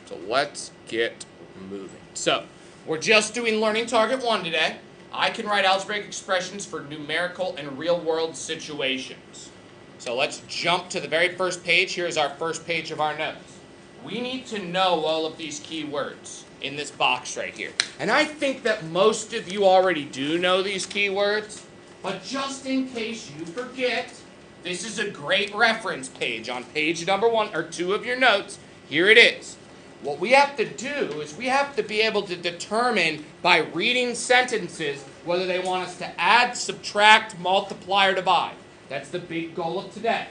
So let's get moving. So we're just doing Learning Target 1 today. I can write algebraic expressions for numerical and real-world situations. So let's jump to the very first page. Here's our first page of our notes. We need to know all of these key words in this box right here. And I think that most of you already do know these keywords, but just in case you forget, this is a great reference page on page number 1 or 2 of your notes. Here it is. What we have to do is we have to be able to determine by reading sentences whether they want us to add, subtract, multiply, or divide. That's the big goal of today.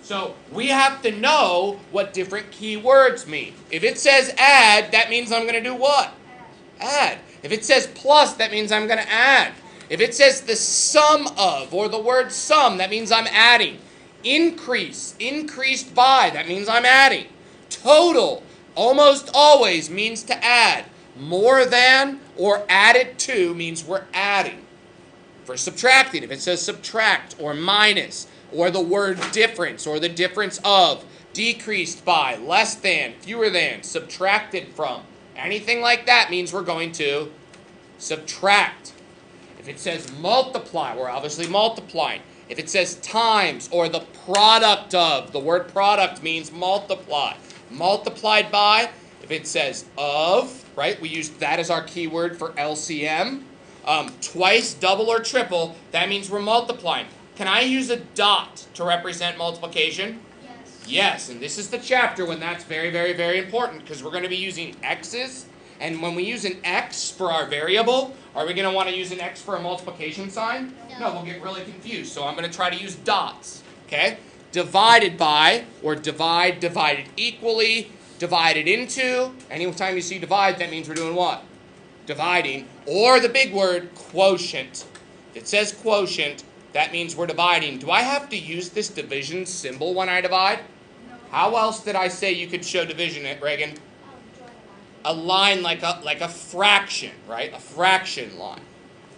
So we have to know what different key words mean. If it says add, that means I'm going to do what? Add. If it says plus, that means I'm going to add. If it says the sum of, or the word sum, that means I'm adding. Increase, increased by, that means I'm adding. Total, almost always means to add. More than or added to means we're adding. For subtracting, if it says subtract or minus, or the word difference, or the difference of, decreased by, less than, fewer than, subtracted from, anything like that means we're going to subtract. If it says multiply, we're obviously multiplying. If it says times, or the product of, the word product means multiply. Multiplied by, if it says of, right, we use that as our keyword for LCM. Twice, double, or triple, that means we're multiplying. Can I use a dot to represent multiplication? Yes. Yes, and this is the chapter when that's very, very, very important because we're going to be using x's. And when we use an x for our variable, are we going to want to use an x for a multiplication sign? No, we'll get really confused. So I'm going to try to use dots. Okay? Divided by, or divide, divided equally, divided into. Anytime you see divide, that means we're doing what? Dividing. Or the big word, quotient. If it says quotient, that means we're dividing. Do I have to use this division symbol when I divide? No. How else did I say you could show division, Reagan? A line like a fraction, right? A fraction line.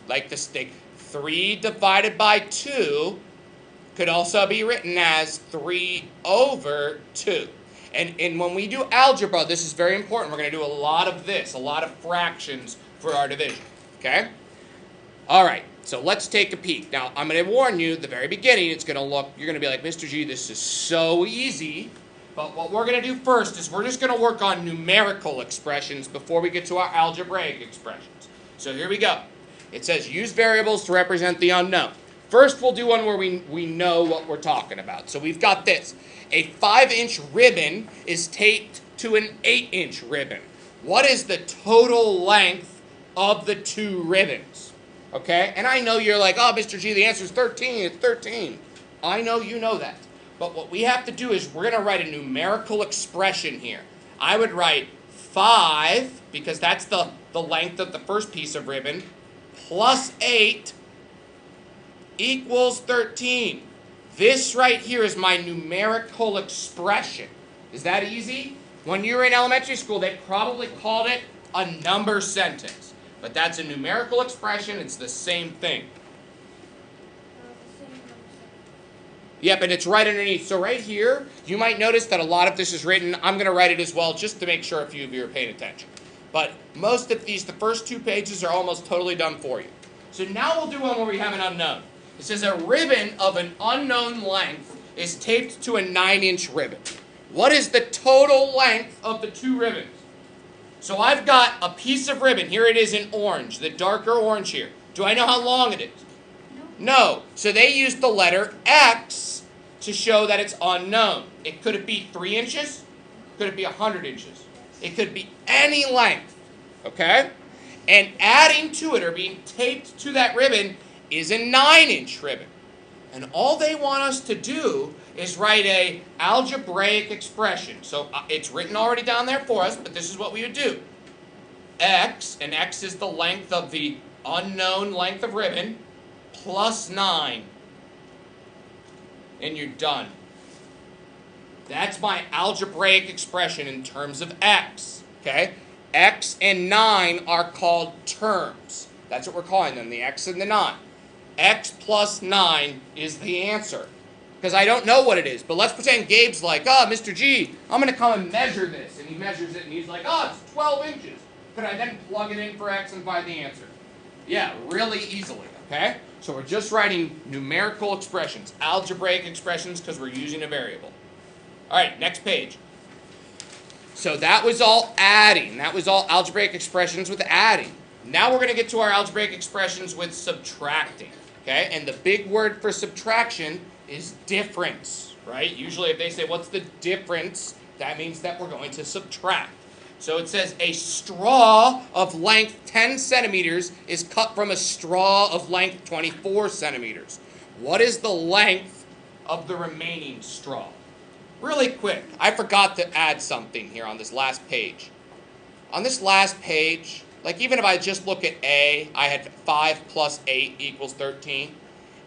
Like the stick. 3 divided by 2 could also be written as 3 over 2. And when we do algebra, this is very important. We're going to do a lot of this, a lot of fractions for our division. Okay? All right. So let's take a peek. Now, I'm going to warn you, at the very beginning, it's going to look, you're going to be like, Mr. G, this is so easy. But what we're going to do first is we're just going to work on numerical expressions before we get to our algebraic expressions. So here we go. It says use variables to represent the unknown. First, we'll do one where we know what we're talking about. So we've got this. A 5-inch ribbon is taped to an 8-inch ribbon. What is the total length of the 2 ribbons? Okay? And I know you're like, oh, Mr. G, the answer is 13. It's 13. I know you know that. But what we have to do is we're going to write a numerical expression here. I would write 5, because that's the length of the first piece of ribbon, plus 8 equals 13. This right here is my numerical expression. Is that easy? When you were in elementary school, they probably called it a number sentence. But that's a numerical expression. It's the same thing. Yep, and it's right underneath. So right here, you might notice that a lot of this is written. I'm going to write it as well just to make sure a few of you are paying attention. But most of these, the first 2 pages are almost totally done for you. So now we'll do one where we have an unknown. It says a ribbon of an unknown length is taped to a 9-inch ribbon. What is the total length of the 2 ribbons? So I've got a piece of ribbon. Here it is in orange, the darker orange here. Do I know how long it is? No. So they used the letter X to show that it's unknown. Could it be 3 inches? Could it be 100 inches? It could be any length. Okay? And adding to it or being taped to that ribbon is a 9-inch ribbon. And all they want us to do is write a algebraic expression. So it's written already down there for us, but this is what we would do. X, and X is the length of the unknown length of ribbon, plus 9. And you're done. That's my algebraic expression in terms of X. Okay? X and 9 are called terms. That's what we're calling them, the X and the 9. X plus 9 is the answer. because I don't know what it is. But let's pretend Gabe's like, oh, Mr. G, I'm going to come and measure this. And he measures it, and he's like, oh, it's 12 inches. Could I then plug it in for x and find the answer? Yeah, really easily, okay? So we're just writing numerical expressions, algebraic expressions, because we're using a variable. All right, next page. So that was all adding. That was all algebraic expressions with adding. Now we're going to get to our algebraic expressions with subtracting, okay? And the big word for subtraction is difference, right? Usually if they say, what's the difference? That means that we're going to subtract. So it says a straw of length 10 centimeters is cut from a straw of length 24 centimeters. What is the length of the remaining straw? Really quick, I forgot to add something here on this last page. On this last page, like even if I just look at A, I had 5 plus 8 equals 13.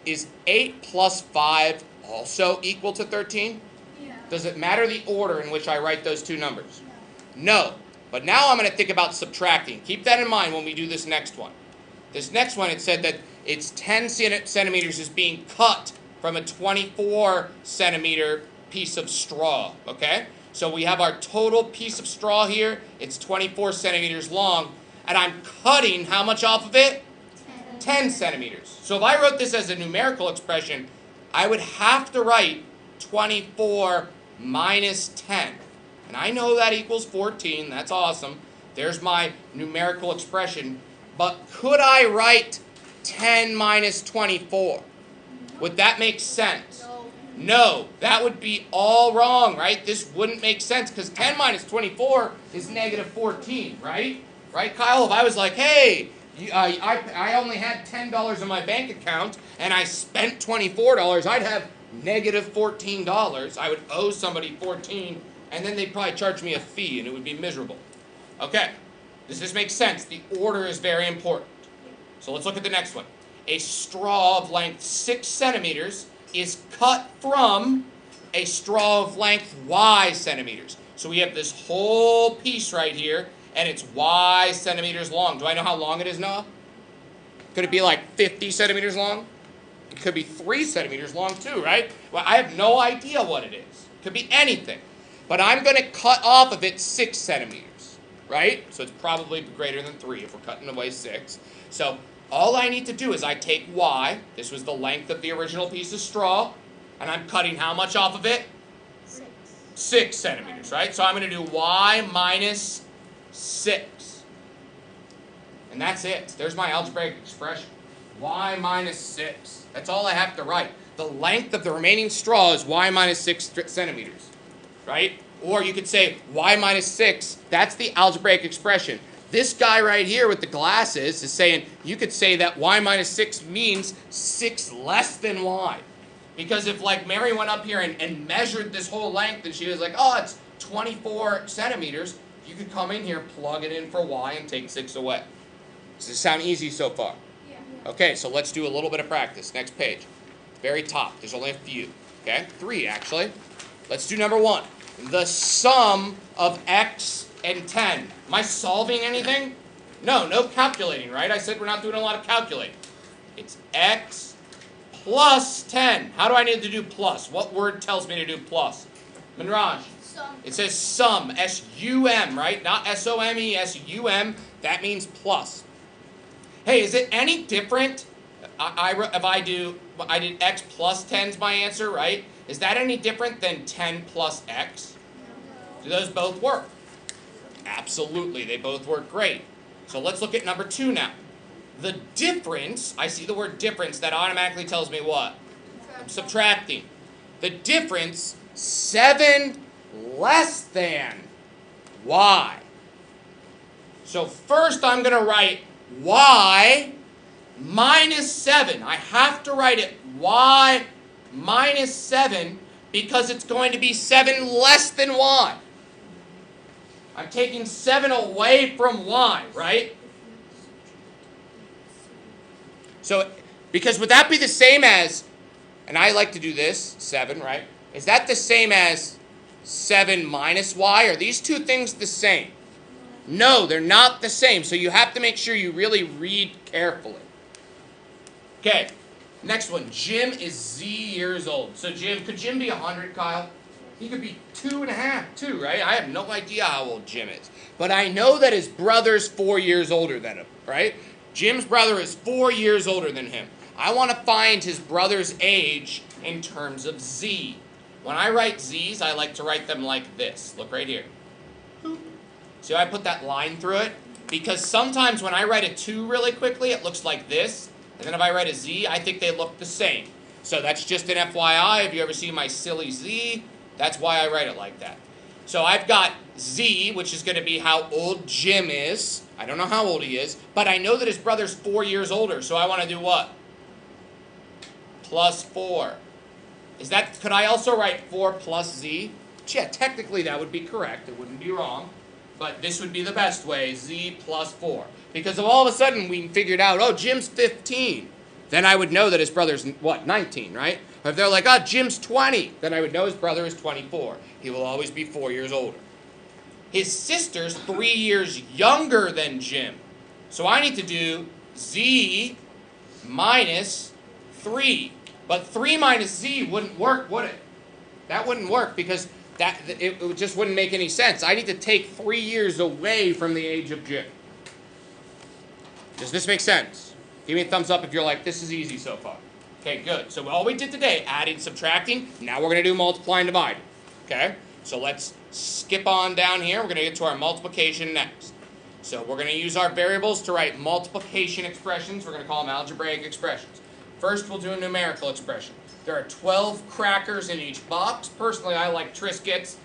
Is 8 plus 5 also equal to 13? Yeah. Does it matter the order in which I write those two numbers? No. But now I'm going to think about subtracting. Keep that in mind when we do this next one. This next one, it said that it's 10 centimeters is being cut from a 24 centimeter piece of straw, okay? So we have our total piece of straw here. It's 24 centimeters long, and I'm cutting how much off of it? 10 centimeters. So if I wrote this as a numerical expression, I would have to write 24 minus 10. And I know that equals 14. That's awesome. There's my numerical expression. But could I write 10 minus 24? Would that make sense? No, that would be all wrong, right? This wouldn't make sense because 10 minus 24 is negative 14, right? Right, Kyle? If I was like, hey, I only had $10 in my bank account and I spent $24, I'd have negative $14. I would owe somebody 14, and then they'd probably charge me a fee and it would be miserable. Okay, does this make sense? The order is very important. So let's look at the next one. A straw of length 6 centimeters is cut from a straw of length y centimeters. So we have this whole piece right here, and it's y centimeters long. Do I know how long it is, Noah? Could it be like 50 centimeters long? It could be 3 centimeters long too, right? Well, I have no idea what it is. It could be anything. But I'm going to cut off of it 6 centimeters, right? So it's probably greater than 3 if we're cutting away 6. So all I need to do is I take y, this was the length of the original piece of straw, and I'm cutting how much off of it? 6 centimeters, right? So I'm going to do y minus 6. And that's it. There's my algebraic expression. Y minus 6. That's all I have to write. The length of the remaining straw is y minus 6 centimeters, right? Or you could say y minus 6, that's the algebraic expression. This guy right here with the glasses is saying, you could say that y minus 6 means 6 less than y. Because if like Mary went up here and measured this whole length and she was like, oh, it's 24 centimeters, you could come in here, plug it in for y, and take 6 away. Does this sound easy so far? Yeah. Okay, so let's do a little bit of practice. Next page. Very top. There's only a few. Okay? 3, actually. Let's do number 1. The sum of x and 10. Am I solving anything? No calculating, right? I said we're not doing a lot of calculating. It's x plus 10. How do I need to do plus? What word tells me to do plus? Manraj. Sum. It says sum, S-U-M, right? Not S-O-M-E, S-U-M. That means plus. Hey, is it any different? If I did x plus 10 is my answer, right? Is that any different than 10 plus x? Do those both work? Absolutely, they both work great. So let's look at number 2 now. The difference, I see the word difference, that automatically tells me what? I'm subtracting. The difference, 7 less than y. So first I'm going to write y minus 7. I have to write it y minus 7 because it's going to be 7 less than y. I'm taking 7 away from y, right? So, because would that be the same as, and I like to do this, 7, right? Is that the same as 7 minus y? Are these two things the same? No, they're not the same. So you have to make sure you really read carefully. Okay, Next one, Jim is Z years old. So could Jim be 100, Kyle? He could be 2.5, too, right? I have no idea how old Jim is. But I know that his brother's 4 years older than him, right? Jim's brother is 4 years older than him. I want to find his brother's age in terms of Z. When I write Z's, I like to write them like this. Look right here. See how I put that line through it? Because sometimes when I write a 2 really quickly, it looks like this. And then if I write a Z, I think they look the same. So that's just an FYI. If you ever see my silly Z, that's why I write it like that. So I've got Z, which is going to be how old Jim is. I don't know how old he is, but I know that his brother's 4 years older. So I want to do what? Plus 4. Could I also write 4 plus Z? Yeah, technically that would be correct. It wouldn't be wrong. But this would be the best way, Z plus 4. Because if all of a sudden we figured out, oh, Jim's 15, then I would know that his brother's, 19, right? Or if they're like, oh, Jim's 20, then I would know his brother is 24. He will always be 4 years older. His sister's 3 years younger than Jim. So I need to do Z minus 3. But 3 minus Z wouldn't work, would it? That wouldn't work because it just wouldn't make any sense. I need to take 3 years away from the age of Jim. Does this make sense? Give me a thumbs up if you're like, this is easy so far. Okay, good. So all we did today, adding, subtracting. Now we're going to do multiplying, dividing. Okay? So let's skip on down here. We're going to get to our multiplication next. So we're going to use our variables to write multiplication expressions. We're going to call them algebraic expressions. First, we'll do a numerical expression. There are 12 crackers in each box. Personally, I like Triscuits.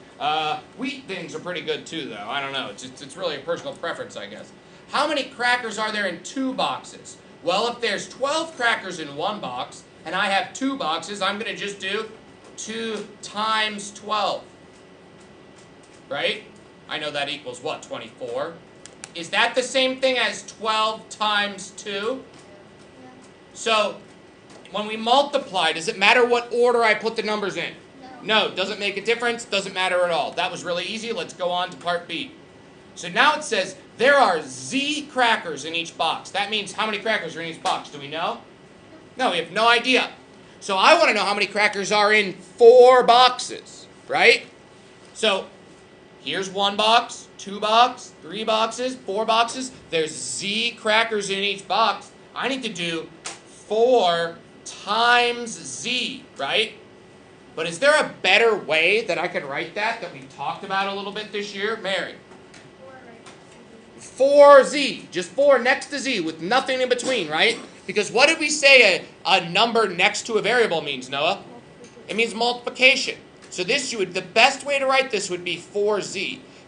Wheat thins are pretty good too, though. I don't know. It's really a personal preference, I guess. How many crackers are there in 2 boxes? Well, if there's 12 crackers in 1 box, and I have 2 boxes, I'm going to just do 2 times 12. Right? I know that equals what, 24? Is that the same thing as 12 times 2? So, when we multiply, does it matter what order I put the numbers in? No, doesn't make a difference, doesn't matter at all. That was really easy. Let's go on to part B. So now it says there are Z crackers in each box. That means how many crackers are in each box? Do we know? No, we have no idea. So I want to know how many crackers are in 4 boxes, right? So here's 1 box, 2 boxes, 3 boxes, 4 boxes. There's Z crackers in each box. I need to do 4 times Z, right? But is there a better way that I could write that we talked about a little bit this year? Mary? 4Z, just 4 next to Z with nothing in between, right? Because what did we say a number next to a variable means, Noah? It means multiplication. So the best way to write this would be 4Z.